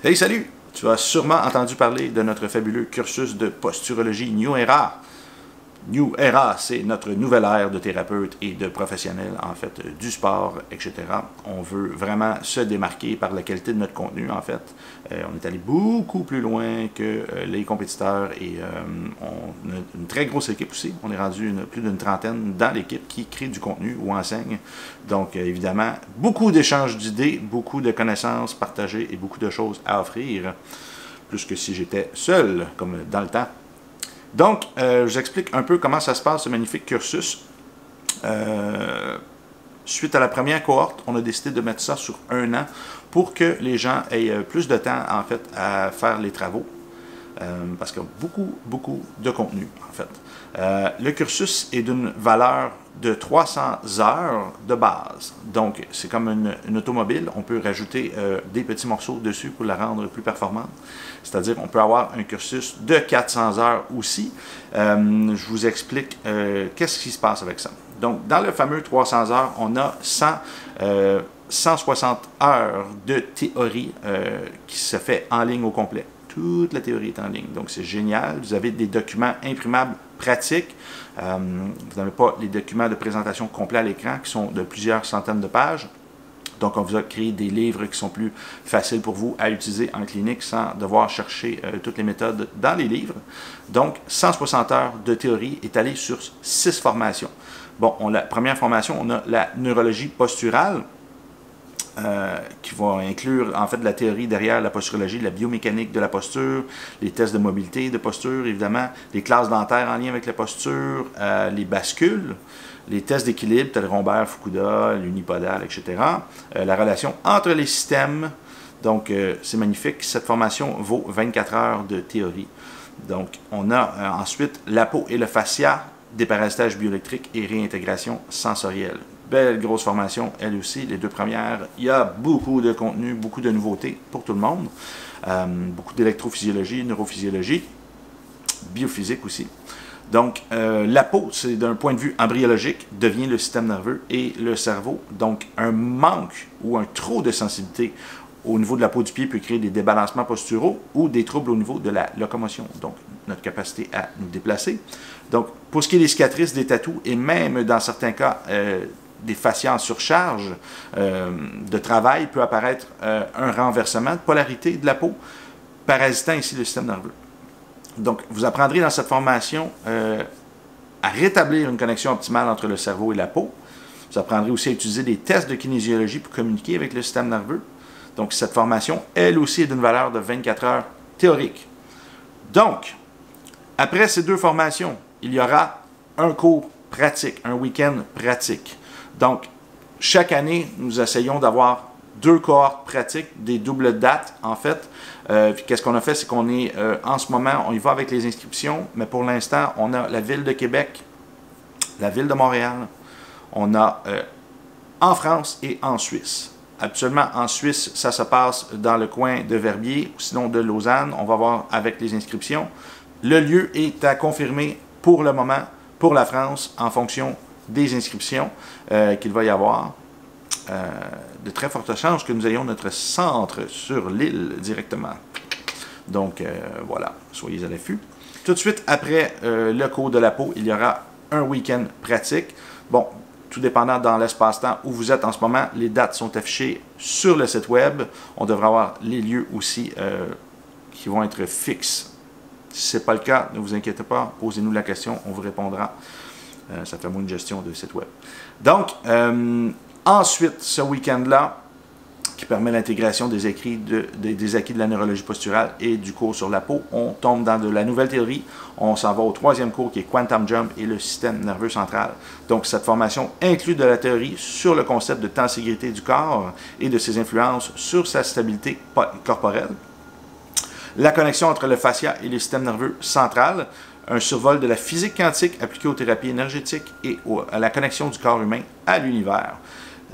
Hey, salut! Tu as sûrement entendu parler de notre fabuleux cursus de posturologie New Era. New Era, c'est notre nouvelle ère de thérapeutes et de professionnels, en fait, du sport, etc. On veut vraiment se démarquer par la qualité de notre contenu, en fait. On est allé beaucoup plus loin que les compétiteurs et on a une très grosse équipe aussi. On est rendu plus d'une trentaine dans l'équipe qui crée du contenu ou enseigne. Donc, évidemment, beaucoup d'échanges d'idées, beaucoup de connaissances partagées et beaucoup de choses à offrir, plus que si j'étais seul, comme dans le temps. Donc, je vous explique un peu comment ça se passe, ce magnifique cursus. Suite à la première cohorte, on a décidé de mettre ça sur 1 an pour que les gens aient plus de temps, en fait, à faire les travaux. Parce qu'il y a beaucoup de contenu, en fait. Le cursus est d'une valeur de 300 heures de base. Donc, c'est comme une automobile. On peut rajouter des petits morceaux dessus pour la rendre plus performante. C'est-à-dire, on peut avoir un cursus de 400 heures aussi. Je vous explique qu'est-ce qui se passe avec ça. Donc, dans le fameux 300 heures, on a 160 heures de théorie qui se fait en ligne au complet. Toute la théorie est en ligne. Donc, c'est génial. Vous avez des documents imprimables pratiques. Vous n'avez pas les documents de présentation complets à l'écran qui sont de plusieurs centaines de pages. Donc, on vous a créé des livres qui sont plus faciles pour vous à utiliser en clinique sans devoir chercher toutes les méthodes dans les livres. Donc, 160 heures de théorie étalées sur 6 formations. Bon, la première formation, on a la neurologie posturale. Qui va inclure en fait la théorie derrière la posturologie, la biomécanique de la posture, les tests de mobilité de posture, évidemment, les classes dentaires en lien avec la posture, les bascules, les tests d'équilibre, tels Rombert, Fukuda, l'unipodal, etc. La relation entre les systèmes, donc c'est magnifique. Cette formation vaut 24 heures de théorie. Donc, on a ensuite la peau et le fascia, déparasitage bioélectrique et réintégration sensorielle. Belle grosse formation, elle aussi, les 2 premières. Il y a beaucoup de contenu, beaucoup de nouveautés pour tout le monde. Beaucoup d'électrophysiologie, neurophysiologie, biophysique aussi. Donc, la peau, c'est d'un point de vue embryologique, devient le système nerveux et le cerveau. Donc, un manque ou un trop de sensibilité au niveau de la peau du pied peut créer des débalancements posturaux ou des troubles au niveau de la locomotion, donc notre capacité à nous déplacer. Donc, pour ce qui est des cicatrices, des tatous et même dans certains cas, des fascias en surcharge de travail, peut apparaître un renversement de polarité de la peau, parasitant ici le système nerveux. Donc, vous apprendrez dans cette formation à rétablir une connexion optimale entre le cerveau et la peau. Vous apprendrez aussi à utiliser des tests de kinésiologie pour communiquer avec le système nerveux. Donc, cette formation, elle aussi, est d'une valeur de 24 heures théorique. Donc, après ces 2 formations, il y aura un cours pratique, un week-end pratique. Donc, chaque année, nous essayons d'avoir 2 cohortes pratiques, des doubles dates, en fait. Puis, qu'est-ce qu'on a fait, c'est qu'on est, en ce moment, on y va avec les inscriptions, mais pour l'instant, on a la Ville de Québec, la Ville de Montréal, on a en France et en Suisse. Actuellement, en Suisse, ça se passe dans le coin de Verbier, ou sinon de Lausanne. On va voir avec les inscriptions. Le lieu est à confirmer pour le moment, pour la France, en fonction des inscriptions qu'il va y avoir. De très fortes chances que nous ayons notre centre sur l'île directement. Donc, voilà, soyez à l'affût. Tout de suite après le cours de la peau, il y aura un week-end pratique. Bon, tout dépendant dans l'espace-temps où vous êtes en ce moment, les dates sont affichées sur le site web. On devrait avoir les lieux aussi qui vont être fixes. Si ce n'est pas le cas, ne vous inquiétez pas, posez-nous la question, on vous répondra. Ça fait moins de gestion de site web. Donc, ensuite, ce week-end-là, qui permet l'intégration des acquis de la neurologie posturale et du cours sur la peau, on tombe dans de la nouvelle théorie. On s'en va au 3e cours qui est Quantum Jump et le système nerveux central. Donc, cette formation inclut de la théorie sur le concept de tensibilité du corps et de ses influences sur sa stabilité corporelle. La connexion entre le fascia et le système nerveux central, un survol de la physique quantique appliquée aux thérapies énergétiques et à la connexion du corps humain à l'univers.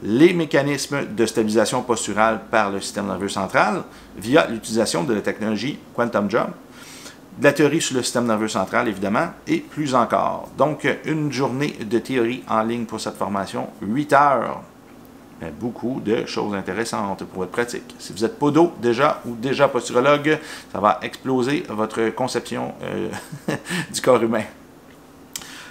Les mécanismes de stabilisation posturale par le système nerveux central via l'utilisation de la technologie Quantum Jump, de la théorie sur le système nerveux central, évidemment, et plus encore. Donc, une journée de théorie en ligne pour cette formation, 8 heures. beaucoup de choses intéressantes pour votre pratique. Si vous êtes podo déjà ou déjà posturologue, ça va exploser votre conception du corps humain.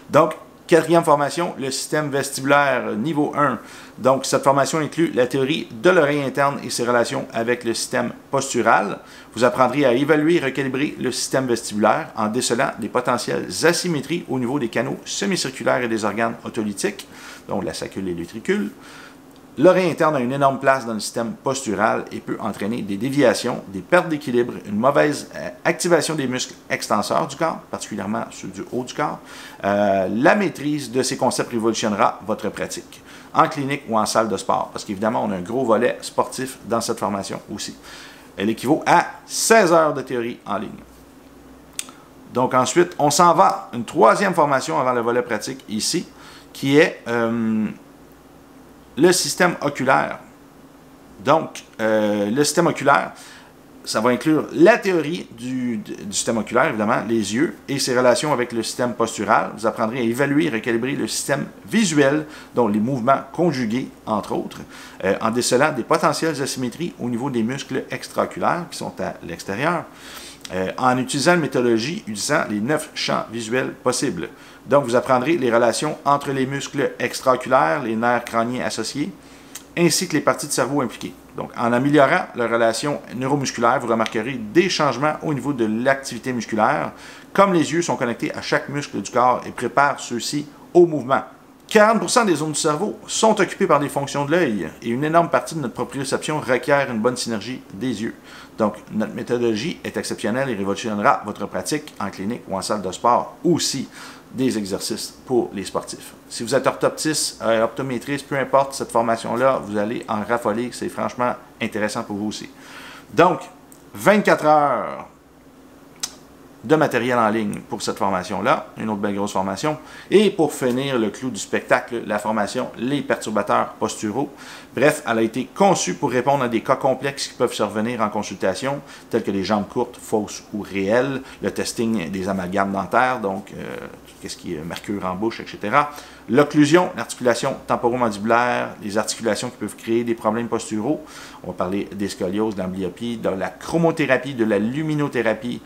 Donc, quatrième formation, le système vestibulaire niveau 1. Donc, cette formation inclut la théorie de l'oreille interne et ses relations avec le système postural. Vous apprendrez à évaluer et recalibrer le système vestibulaire en décelant des potentielles asymétries au niveau des canaux semi-circulaires et des organes otolytiques, donc la sacule et l'utricule. L'oreille interne a une énorme place dans le système postural et peut entraîner des déviations, des pertes d'équilibre, une mauvaise activation des muscles extenseurs du corps, particulièrement ceux du haut du corps. La maîtrise de ces concepts révolutionnera votre pratique, en clinique ou en salle de sport, parce qu'évidemment, on a un gros volet sportif dans cette formation aussi. Elle équivaut à 16 heures de théorie en ligne. Donc ensuite, on s'en va, une troisième formation avant le volet pratique ici, qui est le système oculaire. Donc, le système oculaire, ça va inclure la théorie du système oculaire, évidemment, les yeux, et ses relations avec le système postural. Vous apprendrez à évaluer et recalibrer le système visuel, dont les mouvements conjugués, entre autres, en décelant des potentielles asymétries au niveau des muscles extraoculaires qui sont à l'extérieur, en utilisant une méthodologie utilisant les 9 champs visuels possibles. Donc, vous apprendrez les relations entre les muscles extraoculaires, les nerfs crâniens associés, ainsi que les parties du cerveau impliquées. Donc, en améliorant la relation neuromusculaire, vous remarquerez des changements au niveau de l'activité musculaire, comme les yeux sont connectés à chaque muscle du corps et préparent ceux-ci au mouvement. 40% des zones du cerveau sont occupées par des fonctions de l'œil et une énorme partie de notre proprioception requiert une bonne synergie des yeux. Donc, notre méthodologie est exceptionnelle et révolutionnera votre pratique en clinique ou en salle de sport, aussi des exercices pour les sportifs. Si vous êtes orthoptiste, optométriste, peu importe cette formation-là, vous allez en raffoler. C'est franchement intéressant pour vous aussi. Donc, 24 heures de matériel en ligne pour cette formation-là, une autre belle grosse formation. Et pour finir le clou du spectacle, la formation Les perturbateurs posturaux. Bref, elle a été conçue pour répondre à des cas complexes qui peuvent survenir en consultation, tels que les jambes courtes, fausses ou réelles, le testing des amalgames dentaires, donc qu'est-ce qui est mercure en bouche, etc. L'occlusion, l'articulation temporomandibulaire, les articulations qui peuvent créer des problèmes posturaux. On va parler des scolioses, de l'amblyopie, de la chromothérapie, de la luminothérapie,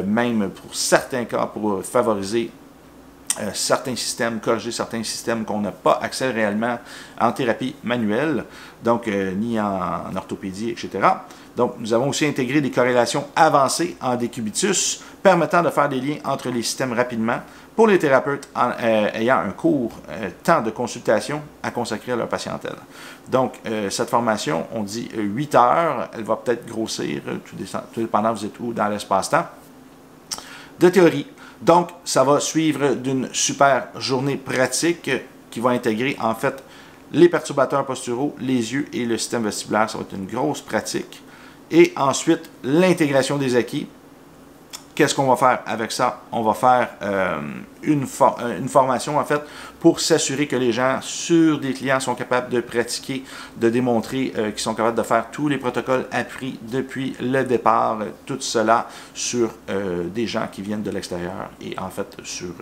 même pour certains cas, pour favoriser certains systèmes, corriger certains systèmes qu'on n'a pas accès réellement en thérapie manuelle, donc ni en orthopédie, etc. Donc, nous avons aussi intégré des corrélations avancées en décubitus, permettant de faire des liens entre les systèmes rapidement pour les thérapeutes ayant un court temps de consultation à consacrer à leur patientèle. Donc, cette formation, on dit 8 heures, elle va peut-être grossir, tout dépendant vous êtes où dans l'espace-temps, de théorie. Donc, ça va suivre d'une super journée pratique qui va intégrer, en fait, les perturbateurs posturaux, les yeux et le système vestibulaire. Ça va être une grosse pratique. Et ensuite, l'intégration des acquis. Qu'est-ce qu'on va faire avec ça? On va faire une formation, en fait, pour s'assurer que les gens, sur des clients, sont capables de pratiquer, de démontrer qu'ils sont capables de faire tous les protocoles appris depuis le départ, tout cela sur des gens qui viennent de l'extérieur et, en fait, sur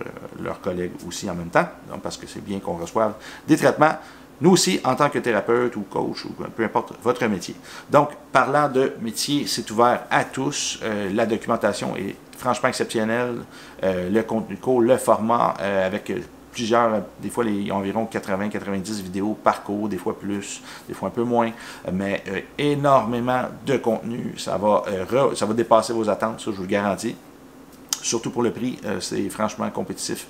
leurs collègues aussi en même temps, donc, parce que c'est bien qu'on reçoive des traitements. Nous aussi, en tant que thérapeute ou coach, ou peu importe votre métier. Donc, parlant de métier, c'est ouvert à tous. La documentation est franchement exceptionnelle. Le contenu court, le format, avec plusieurs, des fois environ 80-90 vidéos par cours, des fois plus, des fois un peu moins, mais énormément de contenu. Ça va dépasser vos attentes, ça je vous le garantis. Surtout pour le prix, c'est franchement compétitif.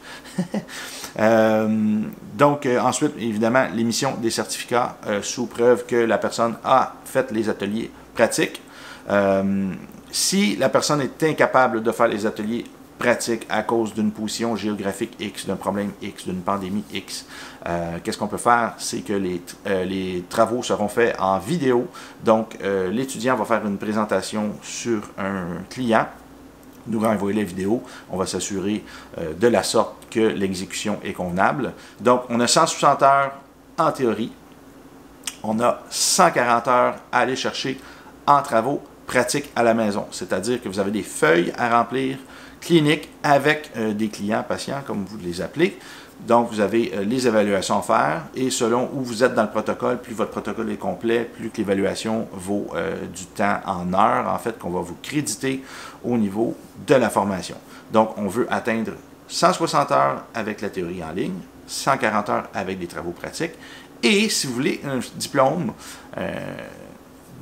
Donc, ensuite, évidemment, l'émission des certificats sous preuve que la personne a fait les ateliers pratiques. Si la personne est incapable de faire les ateliers pratiques à cause d'une position géographique X, d'un problème X, d'une pandémie X, qu'est-ce qu'on peut faire? C'est que les travaux seront faits en vidéo. Donc, l'étudiant va faire une présentation sur un client, nous renvoyer la vidéo, on va s'assurer de la sorte que l'exécution est convenable. Donc, on a 160 heures en théorie, on a 140 heures à aller chercher en travaux pratiques à la maison, c'est-à-dire que vous avez des feuilles à remplir cliniques avec des clients, patients, comme vous les appelez. Donc, vous avez les évaluations à faire et selon où vous êtes dans le protocole, plus votre protocole est complet, plus que l'évaluation vaut du temps en heures, en fait, qu'on va vous créditer au niveau de la formation. Donc, on veut atteindre 160 heures avec la théorie en ligne, 140 heures avec des travaux pratiques. Et si vous voulez un diplôme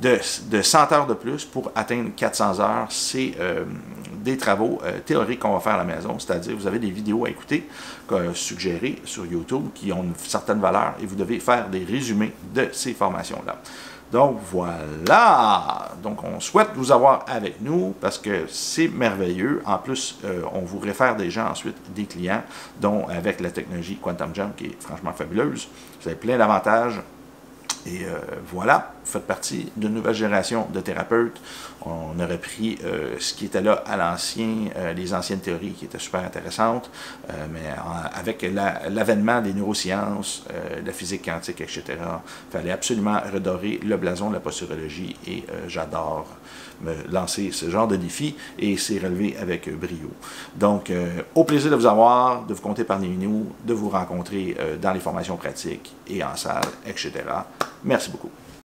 de 100 heures de plus pour atteindre 400 heures, c'est des travaux théoriques qu'on va faire à la maison, c'est-à-dire vous avez des vidéos à écouter suggérées sur YouTube qui ont une certaine valeur et vous devez faire des résumés de ces formations-là. Donc voilà, donc on souhaite vous avoir avec nous parce que c'est merveilleux. En plus, on vous réfère des gens ensuite, des clients, dont avec la technologie Quantum Jump qui est franchement fabuleuse. Vous avez plein d'avantages. Et voilà, vous faites partie d'une nouvelle génération de thérapeutes. On a repris ce qui était là à l'ancien, les anciennes théories qui étaient super intéressantes, mais avec l'avènement des neurosciences, la physique quantique, etc., il fallait absolument redorer le blason de la posturologie et j'adore me lancer ce genre de défi et c'est relevé avec brio. Donc, au plaisir de vous avoir, de vous compter parmi nous, de vous rencontrer dans les formations pratiques et en salle, etc. Merci beaucoup.